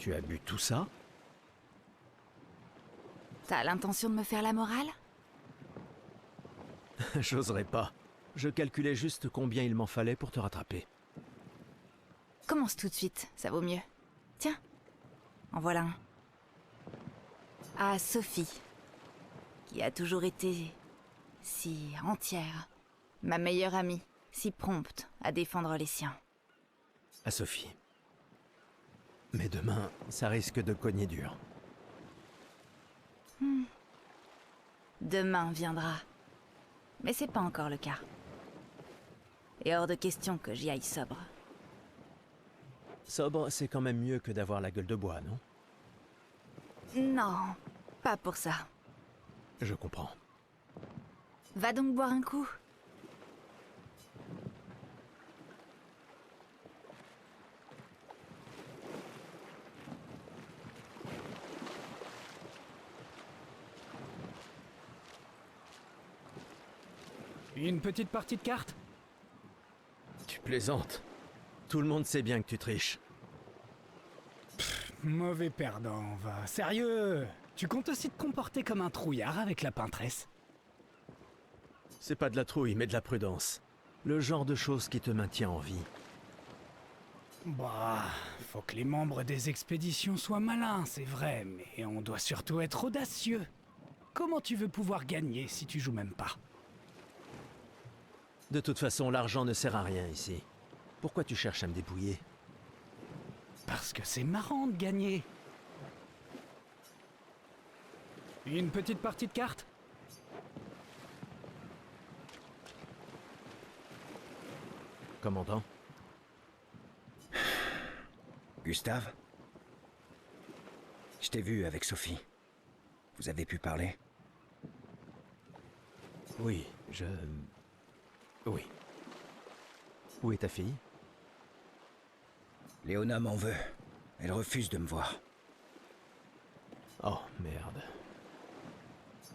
Tu as bu tout ça? T'as l'intention de me faire la morale? J'oserais pas. Je calculais juste combien il m'en fallait pour te rattraper. Commence tout de suite, ça vaut mieux. Tiens, en voilà un. À Sophie, qui a toujours été si entière. Ma meilleure amie, si prompte à défendre les siens. À Sophie. Mais demain, ça risque de cogner dur. Demain viendra. Mais c'est pas encore le cas. Et hors de question que j'y aille sobre. Sobre, c'est quand même mieux que d'avoir la gueule de bois, non? Non, pas pour ça. Je comprends. Va donc boire un coup. Une petite partie de cartes? Tu plaisantes. Tout le monde sait bien que tu triches. Mauvais perdant, va. Sérieux? Tu comptes aussi te comporter comme un trouillard avec la peintresse? C'est pas de la trouille, mais de la prudence. Le genre de choses qui te maintient en vie. Bah, faut que les membres des expéditions soient malins, c'est vrai, mais on doit surtout être audacieux. Comment tu veux pouvoir gagner si tu joues même pas? De toute façon, l'argent ne sert à rien ici. Pourquoi tu cherches à me débrouiller? Parce que c'est marrant de gagner. Une petite partie de cartes? Commandant? Gustave? Je t'ai vu avec Sophie. Vous avez pu parler? Oui, Oui. Où est ta fille? Léona m'en veut. Elle refuse de me voir. Oh, merde.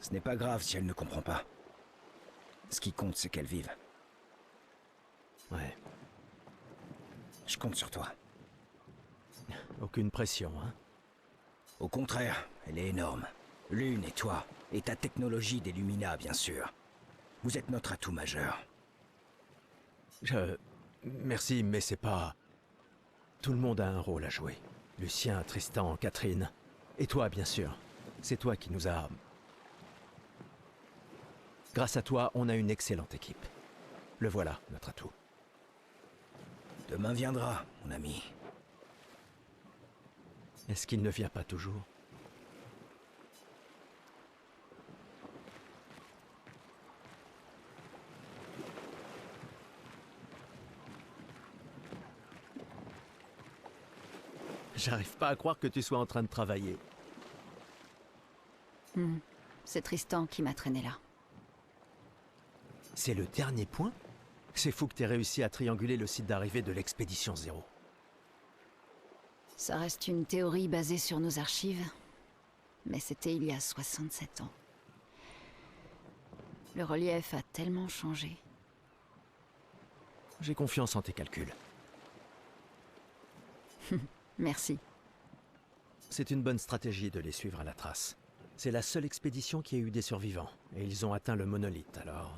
Ce n'est pas grave si elle ne comprend pas. Ce qui compte, c'est qu'elle vive. Ouais. Je compte sur toi. Aucune pression, hein? Au contraire, elle est énorme. Lune et toi, et ta technologie d'Illumina, bien sûr. Vous êtes notre atout majeur. Merci, mais c'est pas... Tout le monde a un rôle à jouer. Lucien, Tristan, Catherine. Et toi, bien sûr. C'est toi qui nous a... Grâce à toi, on a une excellente équipe. Le voilà, notre atout. Demain viendra, mon ami. Est-ce qu'il ne vient pas toujours? J'arrive pas à croire que tu sois en train de travailler. C'est Tristan qui m'a traîné là. C'est le dernier point? C'est fou que t'aies réussi à trianguler le site d'arrivée de l'expédition 0. Ça reste une théorie basée sur nos archives, mais c'était il y a 67 ans. Le relief a tellement changé. J'ai confiance en tes calculs. Merci. C'est une bonne stratégie de les suivre à la trace. C'est la seule expédition qui a eu des survivants, et ils ont atteint le monolithe, alors...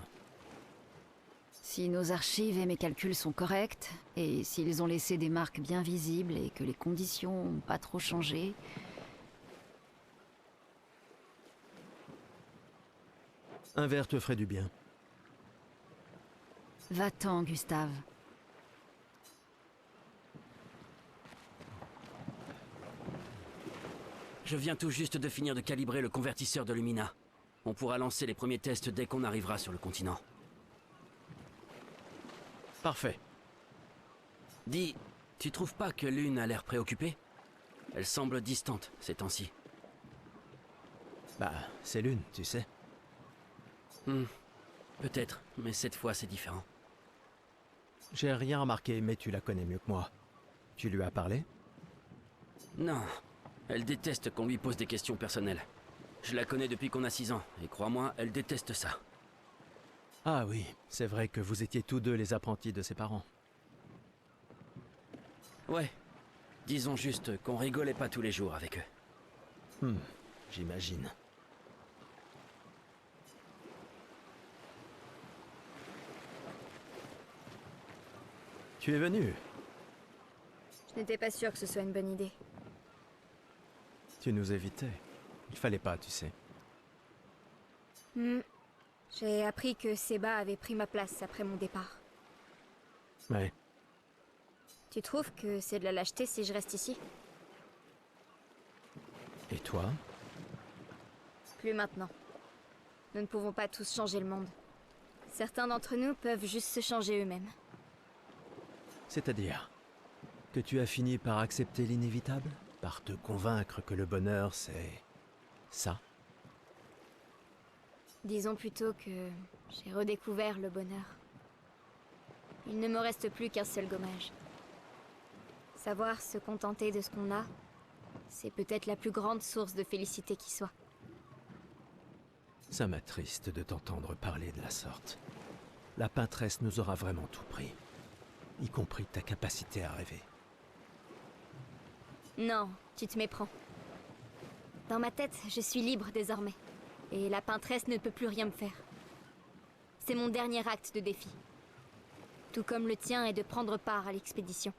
Si nos archives et mes calculs sont corrects, et s'ils ont laissé des marques bien visibles et que les conditions n'ont pas trop changé... Un verre te ferait du bien. Va-t'en, Gustave. Je viens tout juste de finir de calibrer le convertisseur de Lumina. On pourra lancer les premiers tests dès qu'on arrivera sur le continent. Parfait. Dis, tu trouves pas que Lune a l'air préoccupée? Elle semble distante ces temps-ci. Bah, c'est Lune, tu sais. Peut-être, mais cette fois c'est différent. J'ai rien remarqué, mais tu la connais mieux que moi. Tu lui as parlé? Non, elle déteste qu'on lui pose des questions personnelles. Je la connais depuis qu'on a 6 ans, et crois-moi, elle déteste ça. Ah oui, c'est vrai que vous étiez tous deux les apprentis de ses parents. Ouais, Disons juste qu'on rigolait pas tous les jours avec eux. J'imagine. Tu es venu. Je n'étais pas sûre que ce soit une bonne idée. Tu nous évitais. Il fallait pas, tu sais. J'ai appris que Seba avait pris ma place après mon départ. Ouais. Tu trouves que c'est de la lâcheté si je reste ici? Et toi? Plus maintenant. Nous ne pouvons pas tous changer le monde. Certains d'entre nous peuvent juste se changer eux-mêmes. C'est-à-dire que tu as fini par accepter l'inévitable? Par te convaincre que le bonheur, c'est... ça? Disons plutôt que j'ai redécouvert le bonheur. Il ne me reste plus qu'un seul gommage. Savoir se contenter de ce qu'on a, c'est peut-être la plus grande source de félicité qui soit. Ça m'attriste de t'entendre parler de la sorte. La peintresse nous aura vraiment tout pris. Y compris ta capacité à rêver. Non, tu te méprends. Dans ma tête, je suis libre désormais. Et la peintresse ne peut plus rien me faire. C'est mon dernier acte de défi. Tout comme le tien est de prendre part à l'expédition.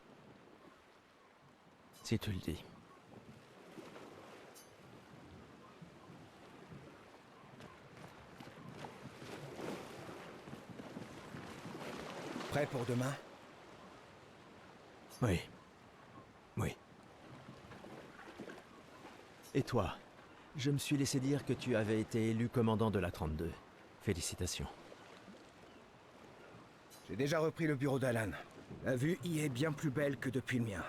Si tu le dis. Prêt pour demain? Oui. Oui. Et toi? Je me suis laissé dire que tu avais été élu commandant de la 32. Félicitations. J'ai déjà repris le bureau d'Alan. La vue y est bien plus belle que depuis le mien.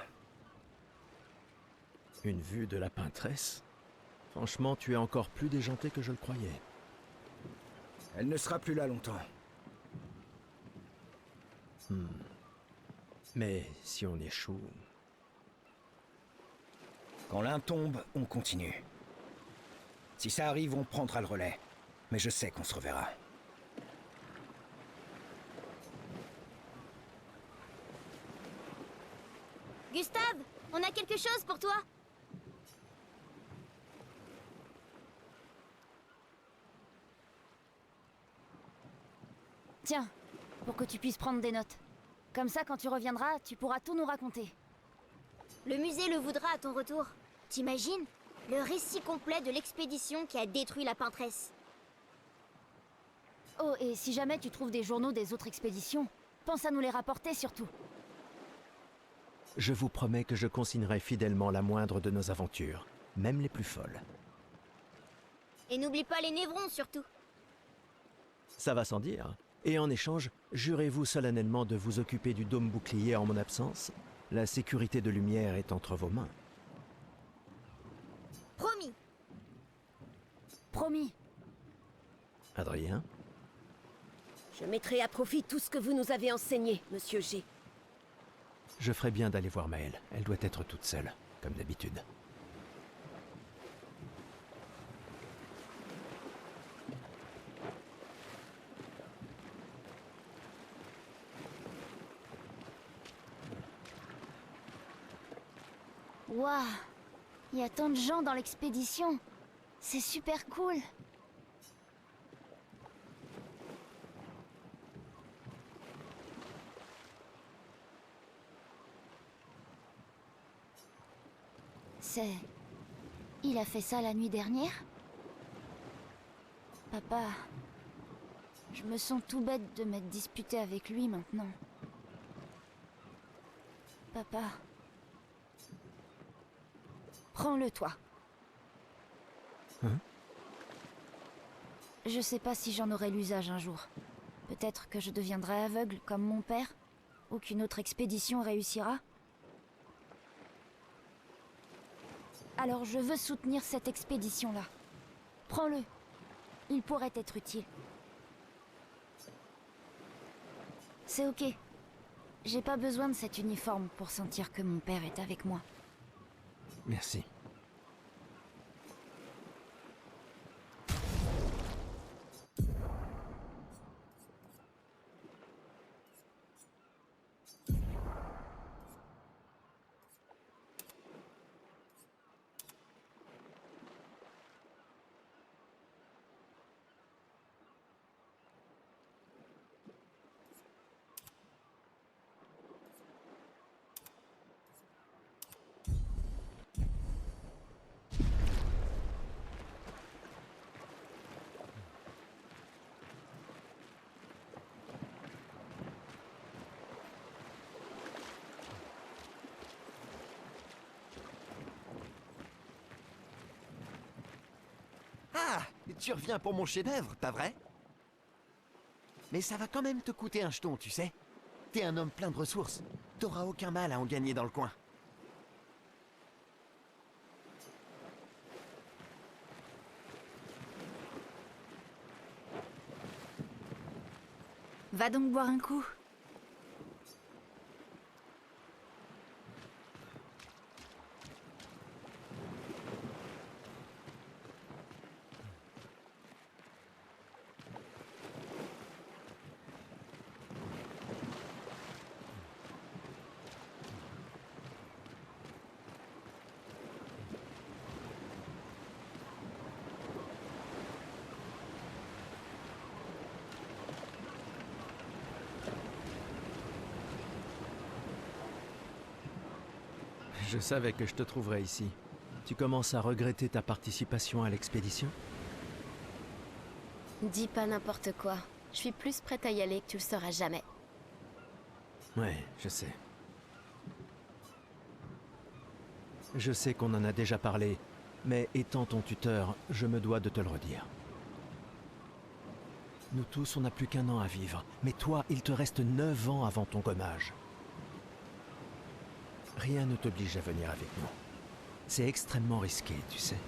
Une vue de la peintresse? Franchement, tu es encore plus déjanté que je le croyais. Elle ne sera plus là longtemps. Mais si on échoue... Quand l'un tombe, on continue. Si ça arrive, on prendra le relais. Mais je sais qu'on se reverra. Gustave, on a quelque chose pour toi. Tiens, pour que tu puisses prendre des notes. Comme ça, quand tu reviendras, tu pourras tout nous raconter. Le musée le voudra à ton retour. T'imagines? Le récit complet de l'expédition qui a détruit la peintresse. Oh, et si jamais tu trouves des journaux des autres expéditions, pense à nous les rapporter surtout. Je vous promets que je consignerai fidèlement la moindre de nos aventures, même les plus folles. Et n'oublie pas les névrons surtout. Ça va sans dire. Et en échange, jurez-vous solennellement de vous occuper du dôme bouclier en mon absence? La sécurité de Lumière est entre vos mains. Promis. Promis. Adrien? Je mettrai à profit tout ce que vous nous avez enseigné, Monsieur G. Je ferais bien d'aller voir Maëlle. Elle doit être toute seule, comme d'habitude. Waouh! Il y a tant de gens dans l'expédition. C'est super cool. Il a fait ça la nuit dernière? Papa... Je me sens tout bête de m'être disputé avec lui maintenant. Papa... Prends-le, toi. Hein? Je sais pas si j'en aurai l'usage un jour. Peut-être que je deviendrai aveugle comme mon père, ou qu'une autre expédition réussira. Alors je veux soutenir cette expédition-là. Prends-le. Il pourrait être utile. C'est ok. J'ai pas besoin de cet uniforme pour sentir que mon père est avec moi. Merci. Ah, tu reviens pour mon chef-d'œuvre, pas vrai? Mais ça va quand même te coûter un jeton, tu sais. T'es un homme plein de ressources. T'auras aucun mal à en gagner dans le coin. Va donc boire un coup. Je savais que je te trouverais ici. Tu commences à regretter ta participation à l'expédition? Dis pas n'importe quoi. Je suis plus prête à y aller que tu le sauras jamais. Ouais, je sais. Je sais qu'on en a déjà parlé, mais étant ton tuteur, je me dois de te le redire. Nous tous, on n'a plus qu'un an à vivre, mais toi, il te reste 9 ans avant ton gommage. Rien ne t'oblige à venir avec nous. C'est extrêmement risqué, tu sais.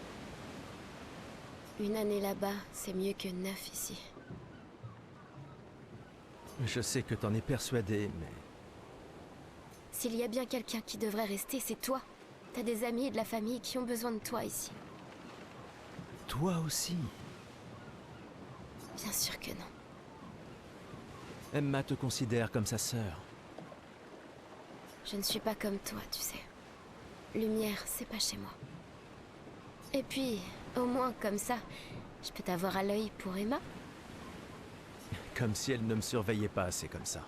Une année là-bas, c'est mieux que 9 ici. Je sais que t'en es persuadé, mais... S'il y a bien quelqu'un qui devrait rester, c'est toi. T'as des amis et de la famille qui ont besoin de toi ici. Toi aussi. Bien sûr que non. Emma te considère comme sa sœur. Je ne suis pas comme toi, tu sais. Lumière, c'est pas chez moi. Et puis, au moins, comme ça, je peux t'avoir à l'œil pour Emma. Comme si elle ne me surveillait pas assez comme ça.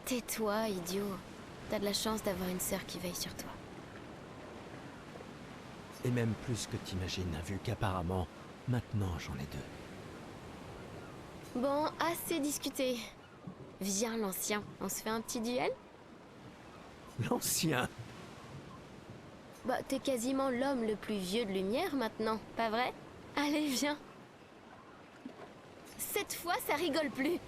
Tais-toi, idiot. T'as de la chance d'avoir une sœur qui veille sur toi. Et même plus que t'imagines, vu qu'apparemment, maintenant j'en ai 2. Bon, assez discuté. Viens, l'ancien, on se fait un petit duel? L'ancien! Bah, t'es quasiment l'homme le plus vieux de Lumière maintenant, pas vrai? Allez, viens. Cette fois, ça rigole plus.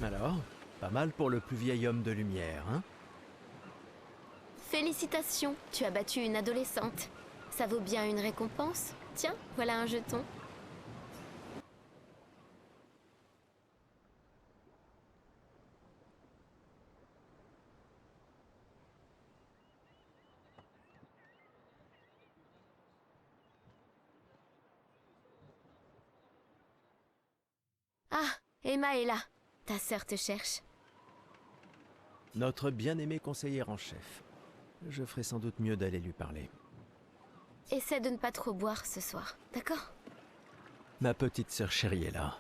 Alors, pas mal pour le plus vieil homme de lumière, hein? Félicitations, tu as battu une adolescente. Ça vaut bien une récompense? Tiens, voilà un jeton. Ah, Emma est là. Ta sœur te cherche. Notre bien-aimée conseillère en chef. Je ferai sans doute mieux d'aller lui parler. Essaie de ne pas trop boire ce soir, d'accord? Ma petite sœur chérie est là.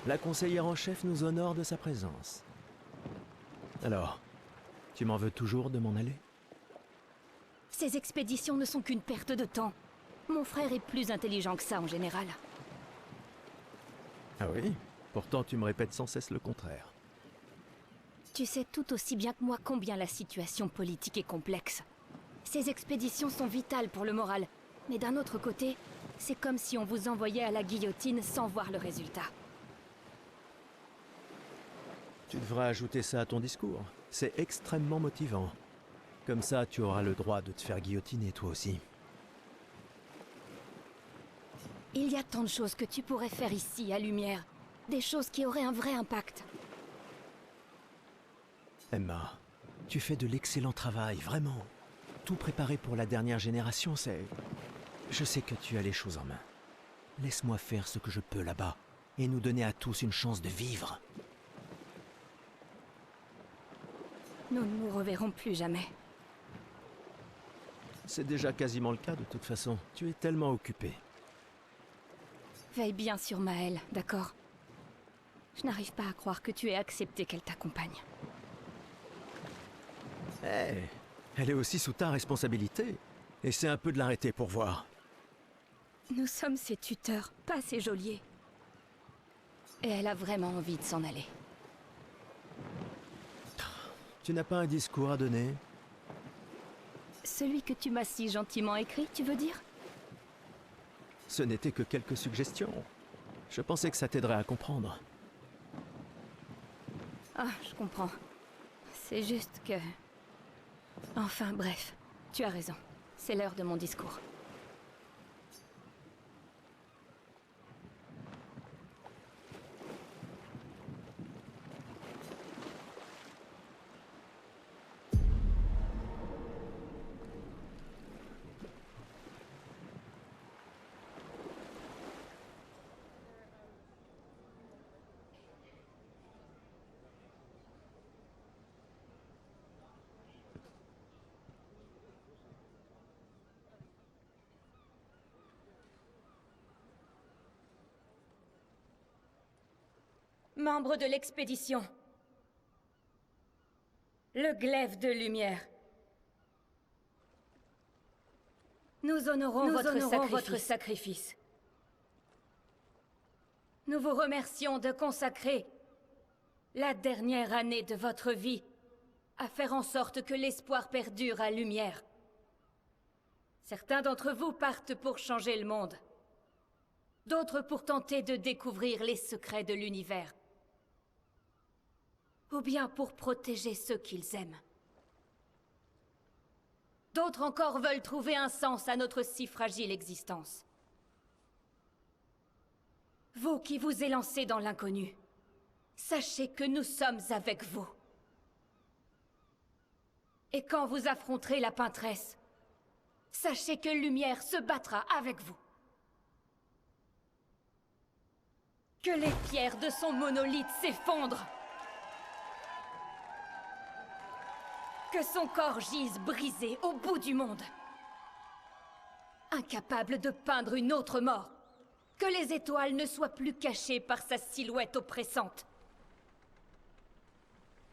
La conseillère en chef nous honore de sa présence. Alors, tu m'en veux toujours de m'en aller? Ces expéditions ne sont qu'une perte de temps. Mon frère est plus intelligent que ça en général. Ah oui? Pourtant tu me répètes sans cesse le contraire. Tu sais tout aussi bien que moi combien la situation politique est complexe. Ces expéditions sont vitales pour le moral, mais d'un autre côté, c'est comme si on vous envoyait à la guillotine sans voir le résultat. Tu devras ajouter ça à ton discours. C'est extrêmement motivant. Comme ça, tu auras le droit de te faire guillotiner toi aussi. Il y a tant de choses que tu pourrais faire ici, à Lumière. Des choses qui auraient un vrai impact. Emma, tu fais de l'excellent travail, vraiment. Tout préparé pour la dernière génération, c'est... Je sais que tu as les choses en main. Laisse-moi faire ce que je peux là-bas, et nous donner à tous une chance de vivre. Nous ne nous reverrons plus jamais. C'est déjà quasiment le cas de toute façon. Tu es tellement occupé. Veille bien sur Maëlle, d'accord? Je n'arrive pas à croire que tu aies accepté qu'elle t'accompagne. Eh, elle est aussi sous ta responsabilité. Essaie un peu de l'arrêter pour voir. Nous sommes ses tuteurs, pas ses geôliers. Et elle a vraiment envie de s'en aller. Tu n'as pas un discours à donner? Celui que tu m'as si gentiment écrit, tu veux dire? Ce n'était que quelques suggestions. Je pensais que ça t'aiderait à comprendre. Ah, je comprends. C'est juste que... Enfin, bref. Tu as raison. C'est l'heure de mon discours. Membre de l'expédition. Le glaive de lumière. Nous honorons votre sacrifice. Nous vous remercions de consacrer la dernière année de votre vie à faire en sorte que l'espoir perdure à Lumière. Certains d'entre vous partent pour changer le monde. D'autres pour tenter de découvrir les secrets de l'univers. Ou bien pour protéger ceux qu'ils aiment. D'autres encore veulent trouver un sens à notre si fragile existence. Vous qui vous élancez dans l'inconnu, sachez que nous sommes avec vous. Et quand vous affronterez la Peintresse, sachez que Lumière se battra avec vous. Que les pierres de son monolithe s'effondrent. Que son corps gise brisé au bout du monde. Incapable de peindre une autre mort. Que les étoiles ne soient plus cachées par sa silhouette oppressante.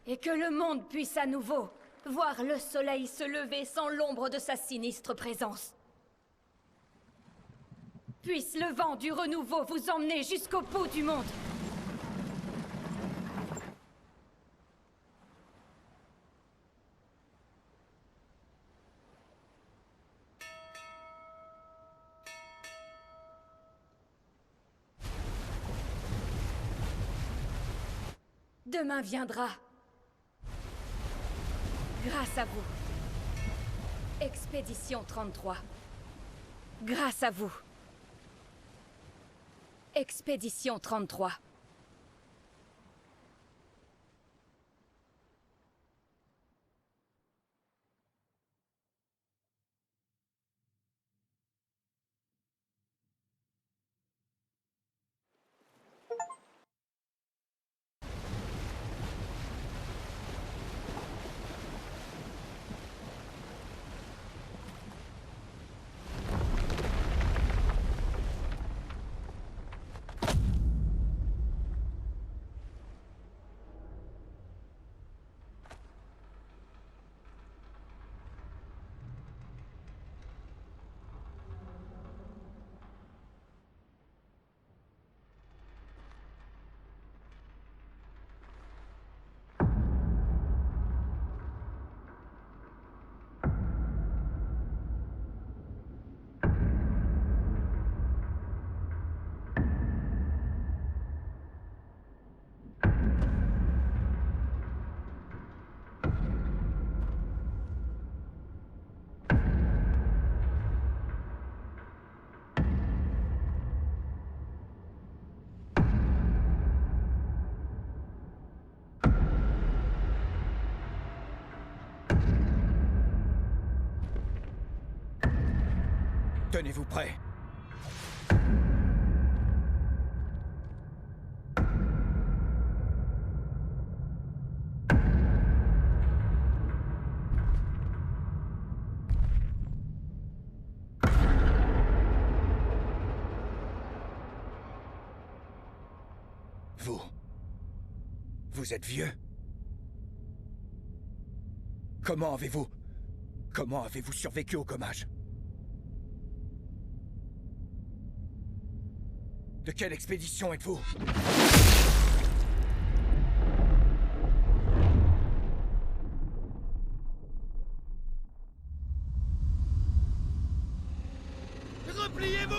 Et que le monde puisse à nouveau voir le soleil se lever sans l'ombre de sa sinistre présence. Puisse le vent du renouveau vous emmener jusqu'au bout du monde. Demain viendra. Grâce à vous. Expédition 33. Grâce à vous. Expédition 33. Tenez-vous prêts. Vous êtes vieux? Comment avez-vous survécu au gommage? De quelle expédition êtes-vous? Repliez-vous!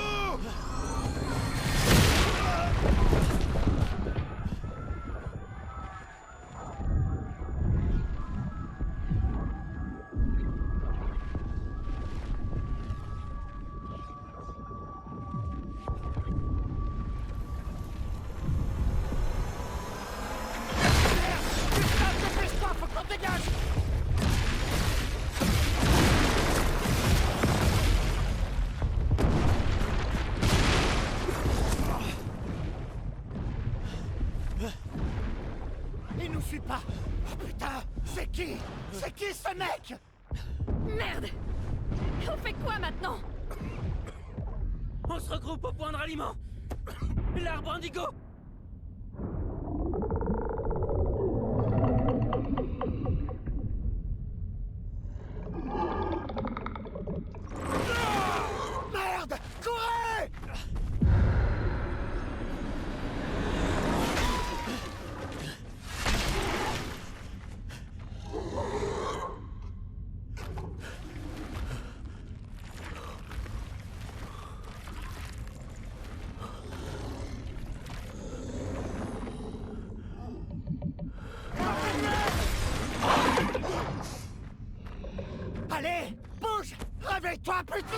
Il nous suit pas. Oh putain, c'est qui? C'est qui ce mec? Merde! On fait quoi maintenant? On se regroupe au point de ralliement. L'arbre indigo. Merde! Courez! Allez, bouge! Réveille-toi, putain!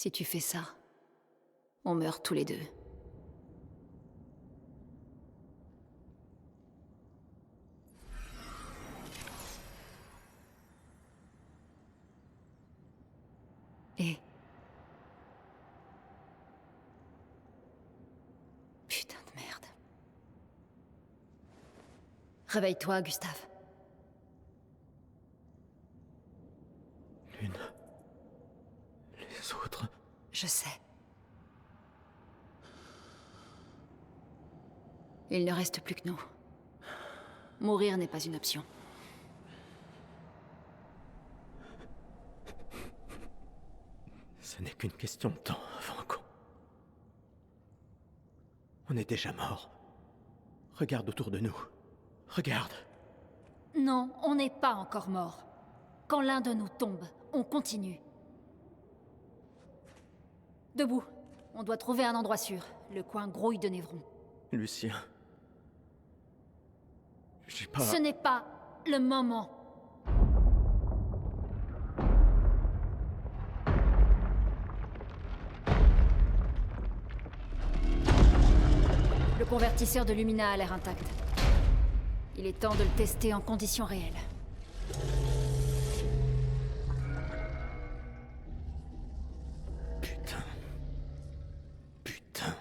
Si tu fais ça, on meurt tous les deux. Et... Putain de merde. Réveille-toi, Gustave. Lune. Les autres... Je sais. Il ne reste plus que nous. Mourir n'est pas une option. Ce n'est qu'une question de temps avant qu'on... On est déjà mort. Regarde autour de nous. Regarde. Non, on n'est pas encore mort. Quand l'un de nous tombe, on continue. Debout. On doit trouver un endroit sûr. Le coin grouille de Névron. Lucien... J'ai pas... Ce n'est pas le moment. Le convertisseur de Lumina a l'air intact. Il est temps de le tester en conditions réelles. Putain. Putain.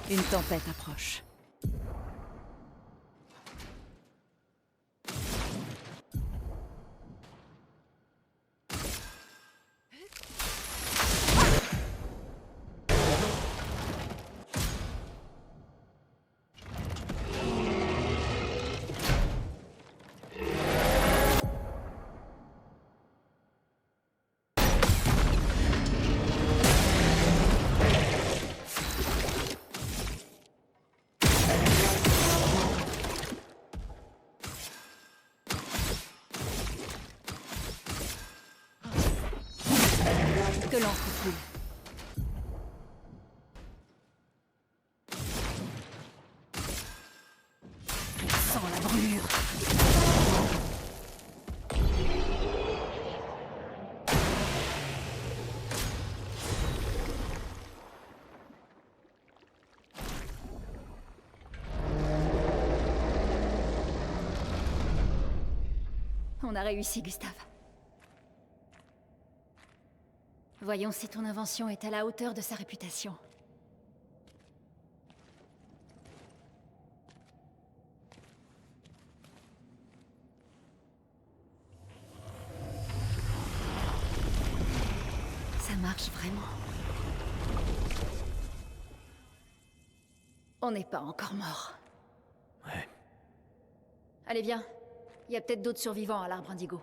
Une tempête approche. Que l'encre coule. Sans la brûlure. On a réussi, Gustave. Voyons si ton invention est à la hauteur de sa réputation. Ça marche vraiment. On n'est pas encore mort. Ouais. Allez, viens. Il y a peut-être d'autres survivants à l'arbre indigo.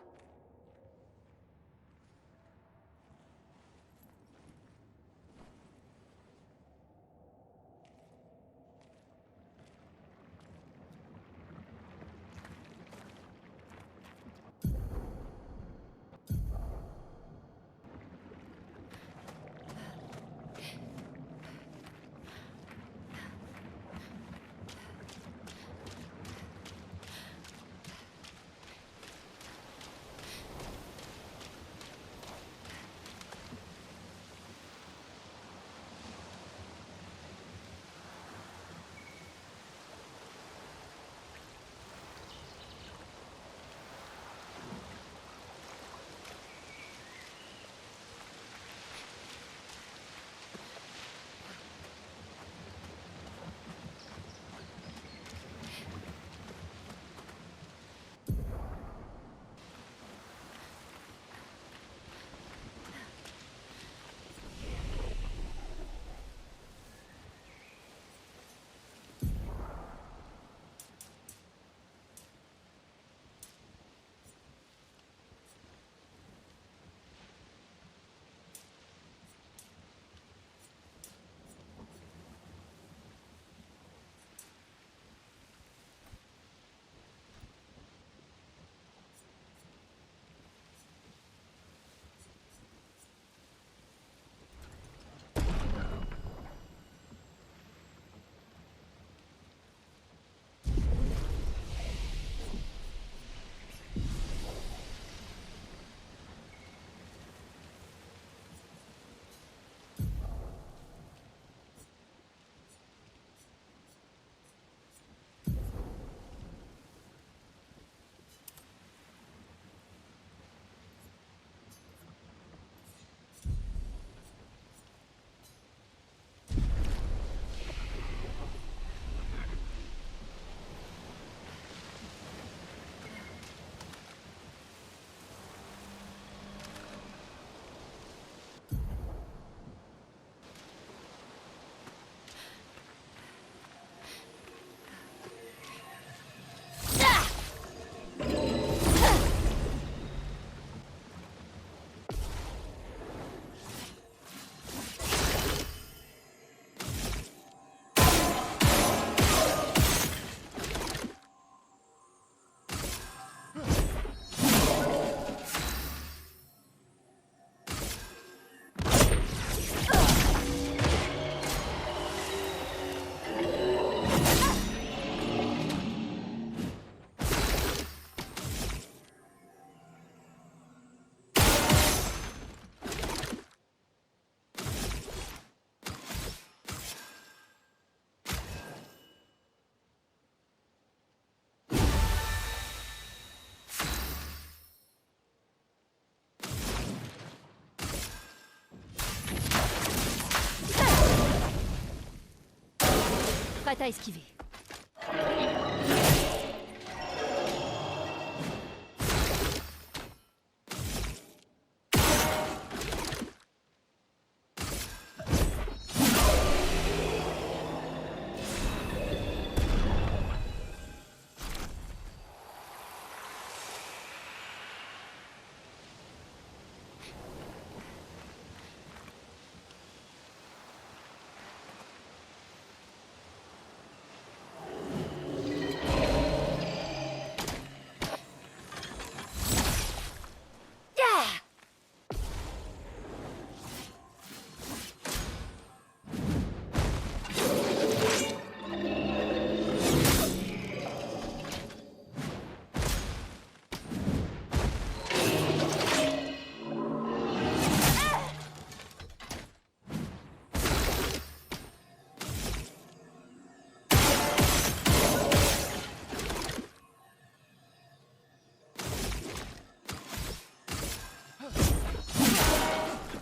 prête à esquiver.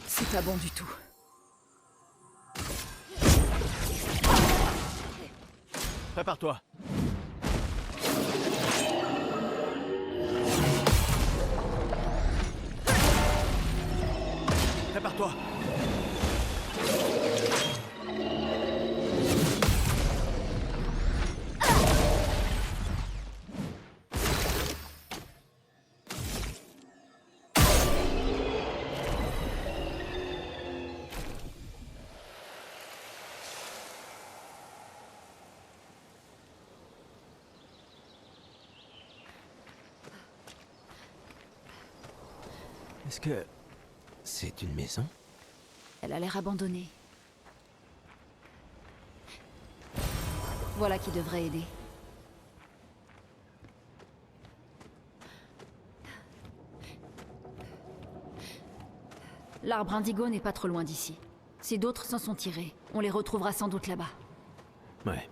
C'est pas bon du tout. Prépare-toi. Prépare-toi. Est-ce que c'est une maison? Elle a l'air abandonnée. Voilà qui devrait aider. L'arbre indigo n'est pas trop loin d'ici. Si d'autres s'en sont tirés, on les retrouvera sans doute là-bas. Ouais.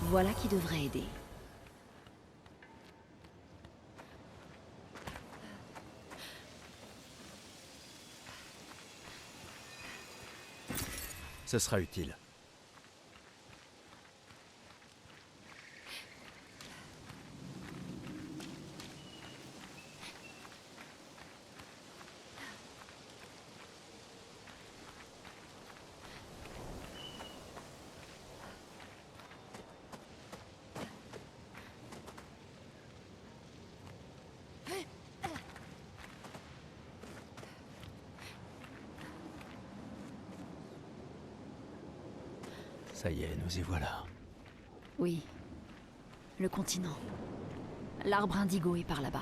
Voilà qui devrait aider. Ce sera utile. Ça y est, nous y voilà. Oui. Le continent. L'arbre indigo est par là-bas.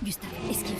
Gustave, esquive.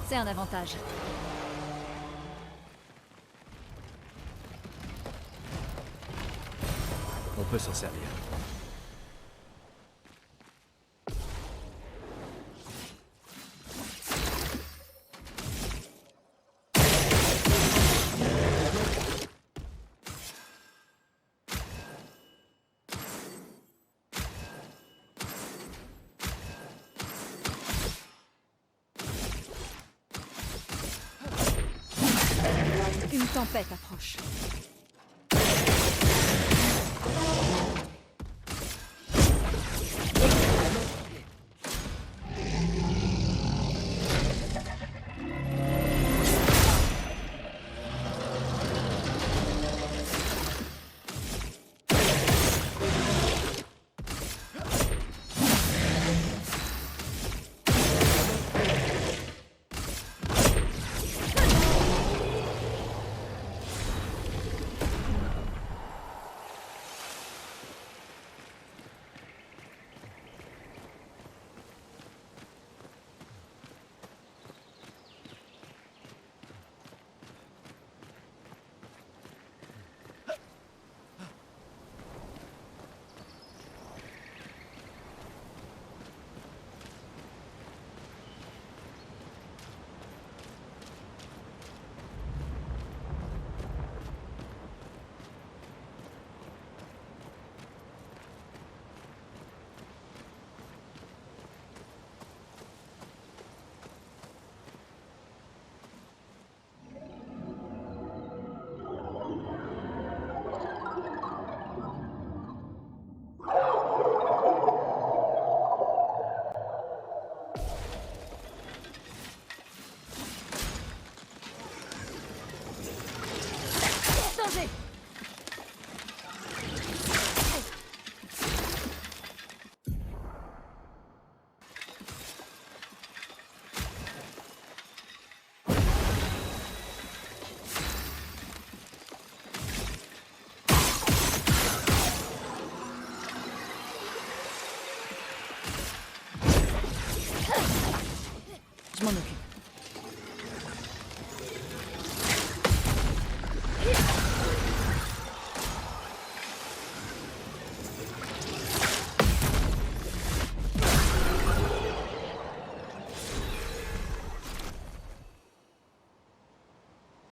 C'est un avantage. On peut s'en servir. Une tempête approche. Je m'en occupe.